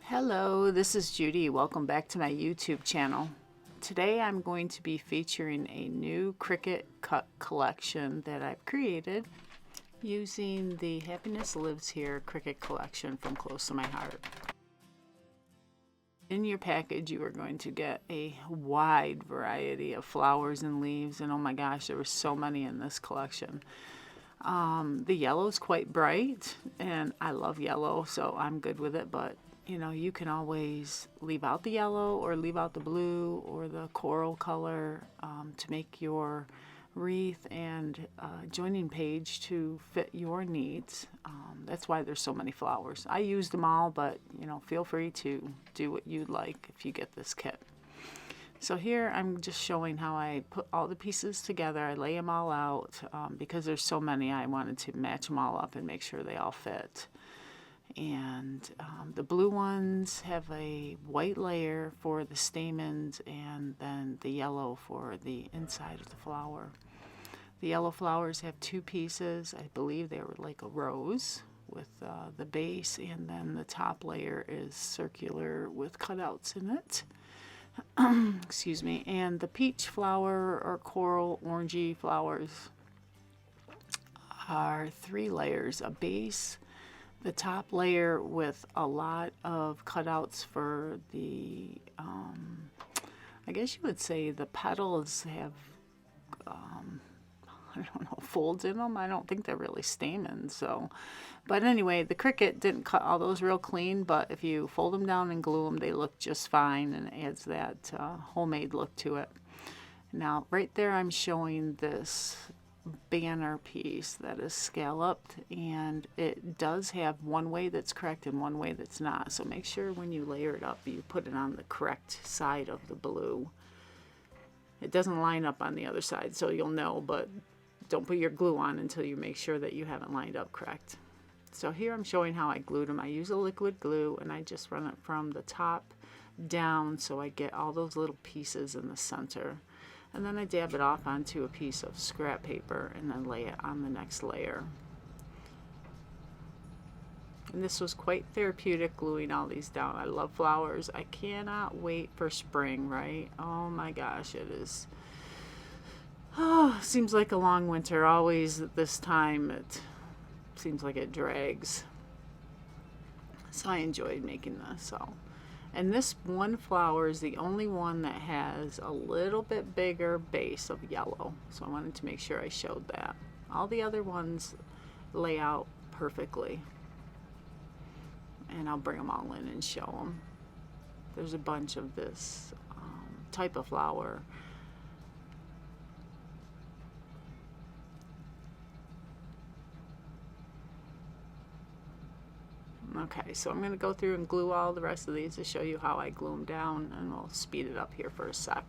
Hello, this is Judy. Welcome back to my YouTube channel. Today I'm going to be featuring a new Cricut cut collection that I've created using the Happiness Lives Here Cricut collection from Close to My Heart. In your package you are going to get a wide variety of flowers and leaves, and oh my gosh, there were so many in this collection. The yellow is quite bright and I love yellow, so I'm good with it, but you know, you can always leave out the yellow or leave out the blue or the coral color to make your wreath and joining page to fit your needs. That's why there's so many flowers. I used them all, but you know, feel free to do what you'd like if you get this kit. So here I'm just showing how I put all the pieces together. I lay them all out because there's so many. I wanted to match them all up and make sure they all fit. And the blue ones have a white layer for the stamens and then the yellow for the inside of the flower. The yellow flowers have two pieces. I believe they were like a rose with the base, and then the top layer is circular with cutouts in it. Excuse me. And the peach flower or coral orangey flowers are three layers: a base, the top layer with a lot of cutouts for the, I guess you would say the petals have, I don't know, folds in them. I don't think they're really stamens. So, but anyway, the Cricut didn't cut all those real clean, but if you fold them down and glue them, they look just fine, and it adds that homemade look to it. Now, right there, I'm showing this banner piece that is scalloped, and it does have one way that's correct and one way that's not, so make sure when you layer it up you put it on the correct side of the blue. It doesn't line up on the other side, so you'll know, but don't put your glue on until you make sure that you haven't lined up correct. So here I'm showing how I glued them. I use a liquid glue and I just run it from the top down so I get all those little pieces in the center. And then I dab it off onto a piece of scrap paper and then lay it on the next layer. And this was quite therapeutic, gluing all these down. I love flowers. I cannot wait for spring, right? Oh my gosh, it is. Oh, seems like a long winter. Always at this time, it seems like it drags. So I enjoyed making this. So. And this one flower is the only one that has a little bit bigger base of yellow. So I wanted to make sure I showed that. All the other ones lay out perfectly. And I'll bring them all in and show them. There's a bunch of this type of flower. Okay, so I'm going to go through and glue all the rest of these to show you how I glue them down, and we'll speed it up here for a sec.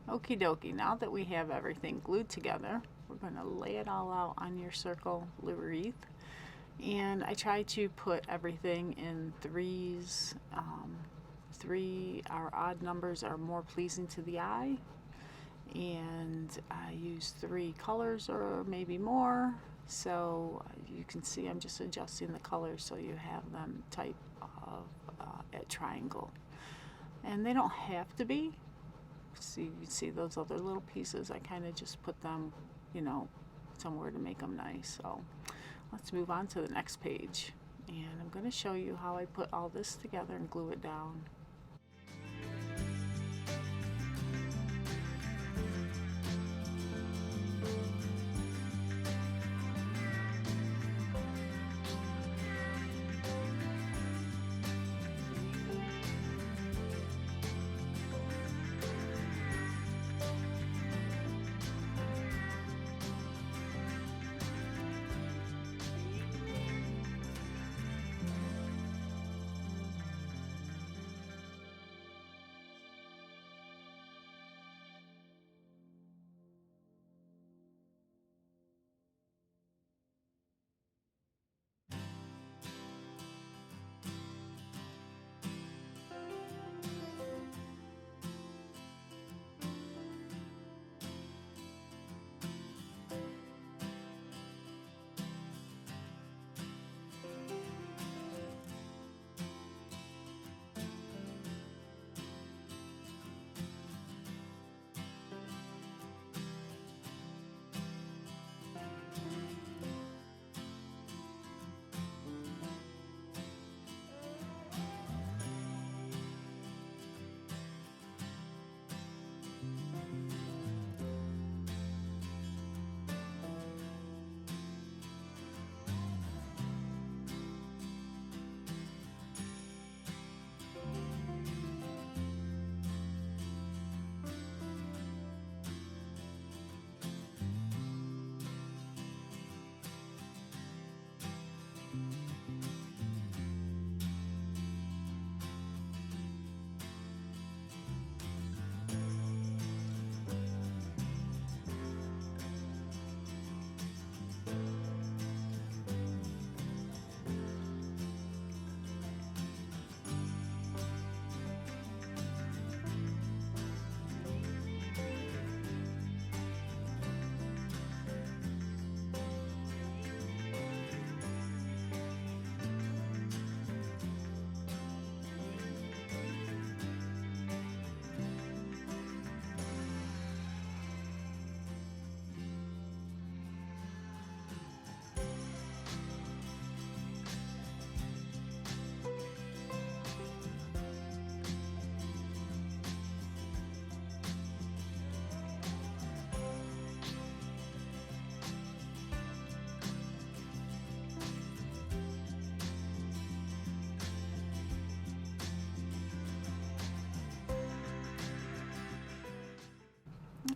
Okie dokie, now that we have everything glued together, we're going to lay it all out on your circle wreath. And I try to put everything in threes. 3 our odd numbers are more pleasing to the eye. And I use 3 colors or maybe more. So you can see I'm just adjusting the colors so you have them type of at triangle. And they don't have to be. So you can see those other little pieces. I kind of just put them, you know, somewhere to make them nice. So let's move on to the next page. And I'm going to show you how I put all this together and glue it down.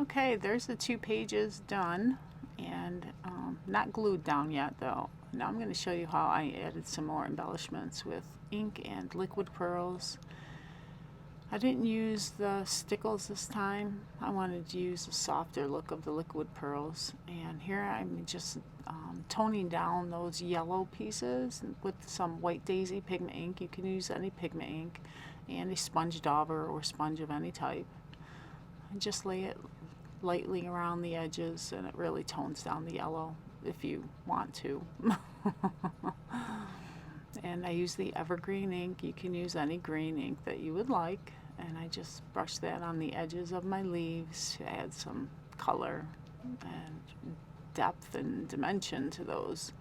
Okay, there's the 2 pages done, and not glued down yet though. Now I'm going to show you how I added some more embellishments with ink and liquid pearls. I didn't use the stickles this time. I wanted to use the softer look of the liquid pearls, and here I'm just toning down those yellow pieces with some white daisy pigment ink. You can use any pigment ink and a sponge dauber or sponge of any type, and just lay it lightly around the edges, and it really tones down the yellow if you want to. And I use the evergreen ink. You can use any green ink that you would like, and I just brush that on the edges of my leaves to add some color and depth and dimension to those.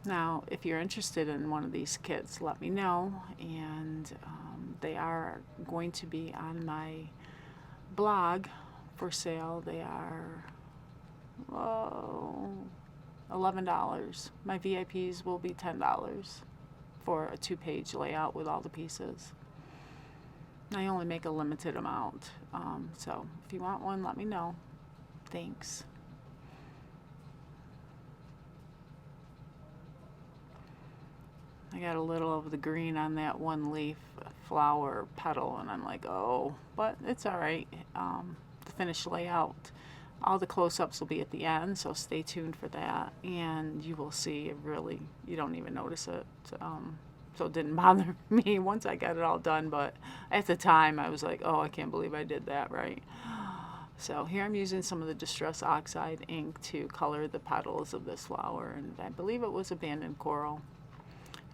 Now, if you're interested in one of these kits, let me know, and they are going to be on my blog for sale. They are $11. My VIPs will be $10 for a 2-page layout with all the pieces. I only make a limited amount, so if you want one, let me know. Thanks. I got a little of the green on that one leaf flower petal, and I'm like, oh, but it's all right. The finished layout, all the close-ups will be at the end, so stay tuned for that, and you will see it really, you don't even notice it. So it didn't bother me once I got it all done, but at the time I was like, oh, I can't believe I did that, right? So here I'm using some of the Distress Oxide ink to color the petals of this flower, and I believe it was abandoned coral.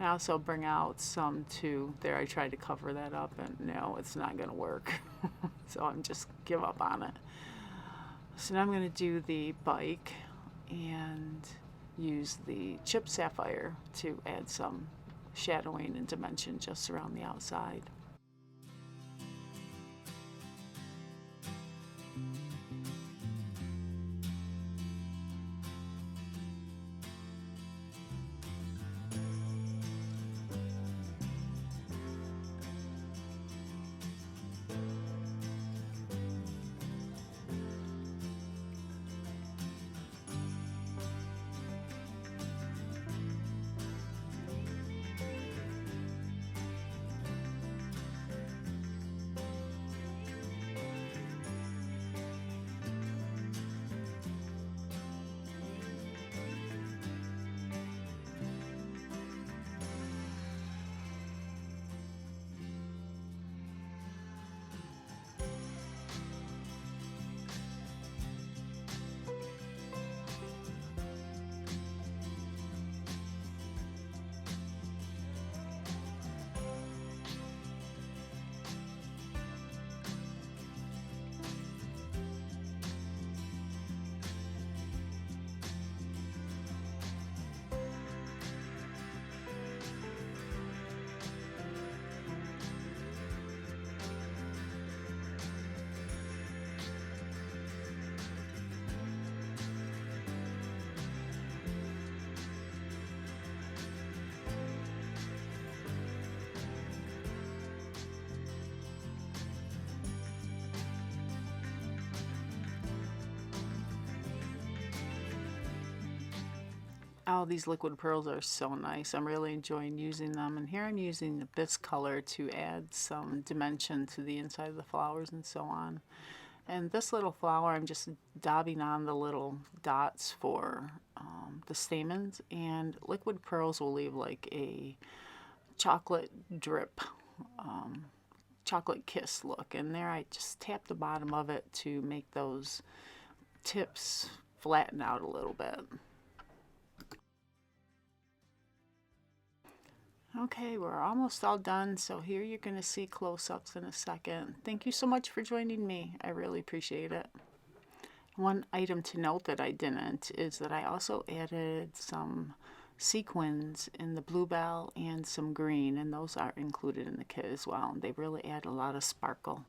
I also bring out some too. There, I tried to cover that up, and no, it's not going to work. So I'm just give up on it. So now I'm going to do the bike and use the chip sapphire to add some shadowing and dimension just around the outside. Oh, these liquid pearls are so nice. I'm really enjoying using them. And here I'm using this color to add some dimension to the inside of the flowers and so on. And this little flower, I'm just dabbing on the little dots for the stamens. And liquid pearls will leave like a chocolate drip, chocolate kiss look. And there I just tap the bottom of it to make those tips flatten out a little bit. Okay, we're almost all done, so here you're going to see close-ups in a second. Thank you so much for joining me. I really appreciate it. One item to note that I didn't is that I also added some sequins in the bluebell and some green, and those are included in the kit as well. They really add a lot of sparkle.